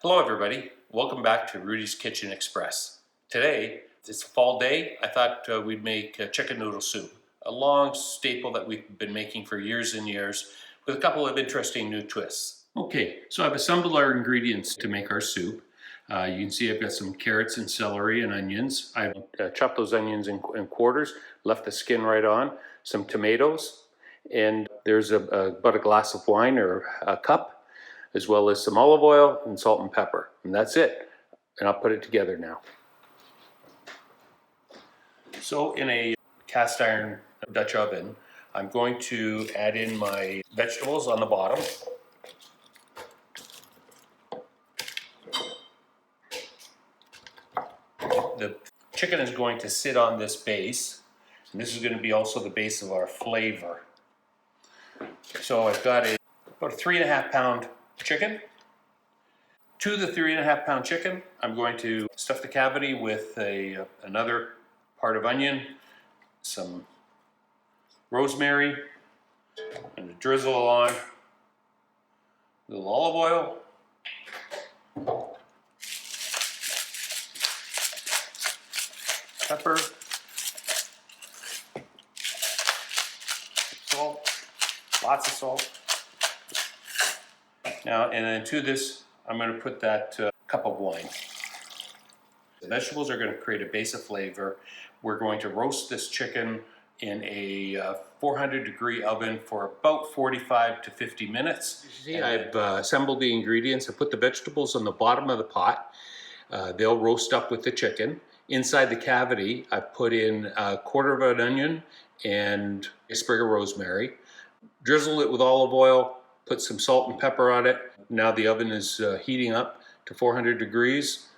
Hello everybody, welcome back to Rudy's Kitchen Express. Today, it's a fall day. I thought we'd make chicken noodle soup, a long staple that we've been making for years and years with a couple of interesting new twists. Okay, so I've assembled our ingredients to make our soup. You can see I've got some carrots and celery and onions. I've chopped those onions in quarters, left the skin right on, some tomatoes, and there's about a glass of wine or a cup, as well as some olive oil and salt and pepper. And that's it. And I'll put it together now. So in a cast iron Dutch oven, I'm going to add in my vegetables on the bottom. The chicken is going to sit on this base, and this is going to be also the base of our flavor. So I've got about a 3.5 pound chicken. To the 3.5 pound chicken, I'm going to stuff the cavity with another part of onion, some rosemary, and a drizzle on a little olive oil, pepper, salt, lots of salt. Now, and then to this, I'm going to put that cup of wine. The vegetables are going to create a base of flavor. We're going to roast this chicken in a 400-degree oven for about 45 to 50 minutes. You see, I've assembled the ingredients. I put the vegetables on the bottom of the pot. They'll roast up with the chicken. Inside the cavity, I put in a quarter of an onion and a sprig of rosemary. Drizzle it with olive oil. Put some salt and pepper on it. Now the oven is heating up to 400 degrees,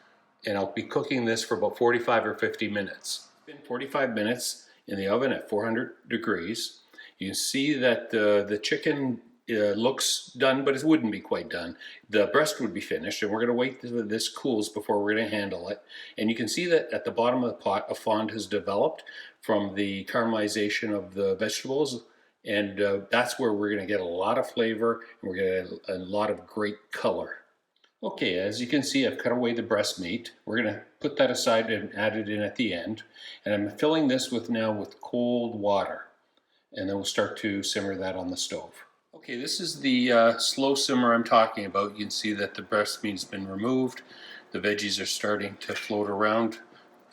and I'll be cooking this for about 45 or 50 minutes. It's been 45 minutes in the oven at 400 degrees. You can see that the chicken looks done, but it wouldn't be quite done. The breast would be finished, and we're going to wait till this cools before we're going to handle it. And you can see that at the bottom of the pot, a fond has developed from the caramelization of the vegetables. And that's where we're going to get a lot of flavor, and we're going to get a lot of great color. Okay, as you can see, I've cut away the breast meat. We're going to put that aside and add it in at the end. And I'm filling this with cold water. And then we'll start to simmer that on the stove. Okay, this is the slow simmer I'm talking about. You can see that the breast meat has been removed. The veggies are starting to float around.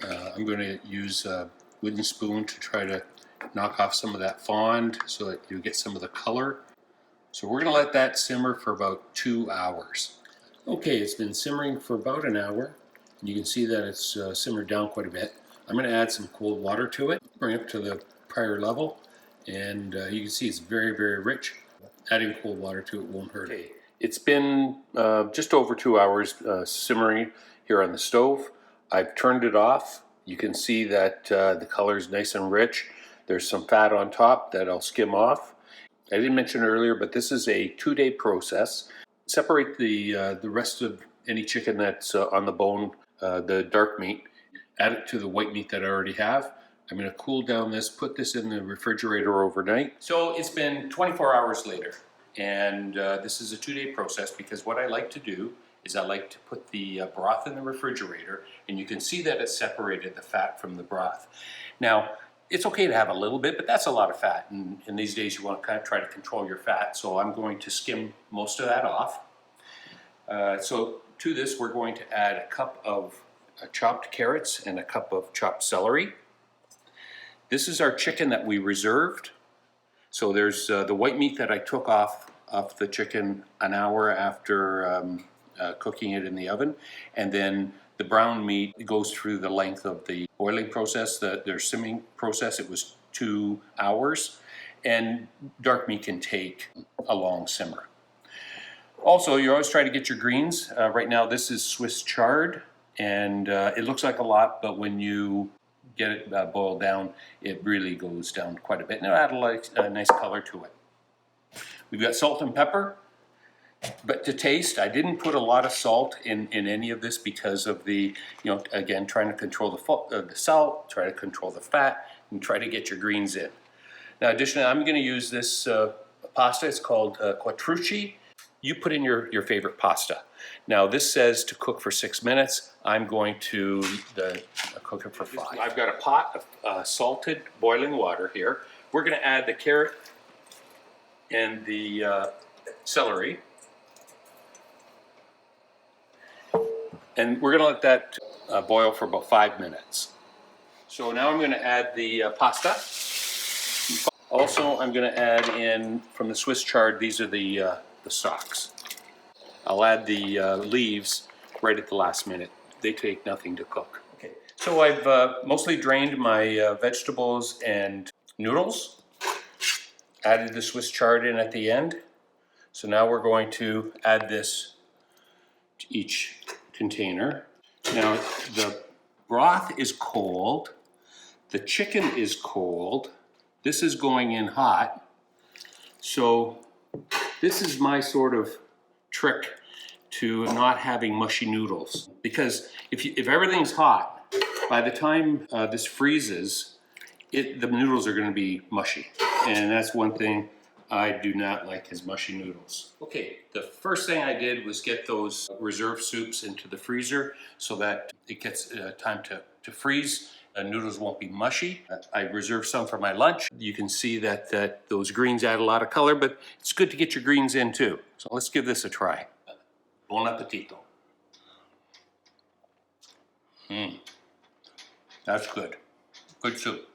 I'm going to use a wooden spoon to try to knock off some of that fond so that you get some of the color. So we're going to let that simmer for about 2 hours. Okay, it's been simmering for about an hour. And you can see that it's simmered down quite a bit. I'm going to add some cold water to it, bring it up to the prior level, and you can see it's very, very rich. Adding cold water to it won't hurt it. It's been just over 2 hours simmering here on the stove. I've turned it off. You can see that the color is nice and rich. There's some fat on top that I'll skim off. I didn't mention earlier, but this is a 2-day process. Separate the rest of any chicken that's on the bone, the dark meat. Add it to the white meat that I already have. I'm going to cool down this, put this in the refrigerator overnight. So it's been 24 hours later, and this is a 2-day process because what I like to do is I like to put the broth in the refrigerator, and you can see that it's separated the fat from the broth. Now, it's okay to have a little bit, but that's a lot of fat, and in these days you want to kind of try to control your fat, so I'm going to skim most of that off. So to this we're going to add a cup of chopped carrots and a cup of chopped celery. This is our chicken that we reserved. So there's the white meat that I took off the chicken an hour after cooking it in the oven, and then the brown meat goes through the length of the boiling process, their simming process. It was 2 hours, and dark meat can take a long simmer. Also, you always try to get your greens. Right now this is Swiss chard, and it looks like a lot, but when you get it boiled down, it really goes down quite a bit, and it'll add a nice color to it. We've got salt and pepper. But to taste, I didn't put a lot of salt in any of this because of the, again, trying to control the salt, try to control the fat, and try to get your greens in. Now, additionally, I'm going to use this pasta. It's called quattrucci. You put in your favorite pasta. Now this says to cook for 6 minutes. I'm going to cook it for 5. I've got a pot of salted boiling water here. We're going to add the carrot and the celery. And we're going to let that boil for about 5 minutes. So now I'm going to add the pasta. Also, I'm going to add in, from the Swiss chard, these are the stalks. I'll add the leaves right at the last minute. They take nothing to cook. Okay, so I've mostly drained my vegetables and noodles. Added the Swiss chard in at the end. So now we're going to add this to each container. Now the broth is cold. The chicken is cold. This is going in hot. So this is my sort of trick to not having mushy noodles. Because if everything's hot, by the time this freezes, the noodles are going to be mushy. And that's one thing I do not like, is mushy noodles. Okay, the first thing I did was get those reserve soups into the freezer so that it gets time to freeze. Noodles won't be mushy. I reserved some for my lunch. You can see that those greens add a lot of color, but it's good to get your greens in too. So let's give this a try. Buon appetito. That's good. Good soup.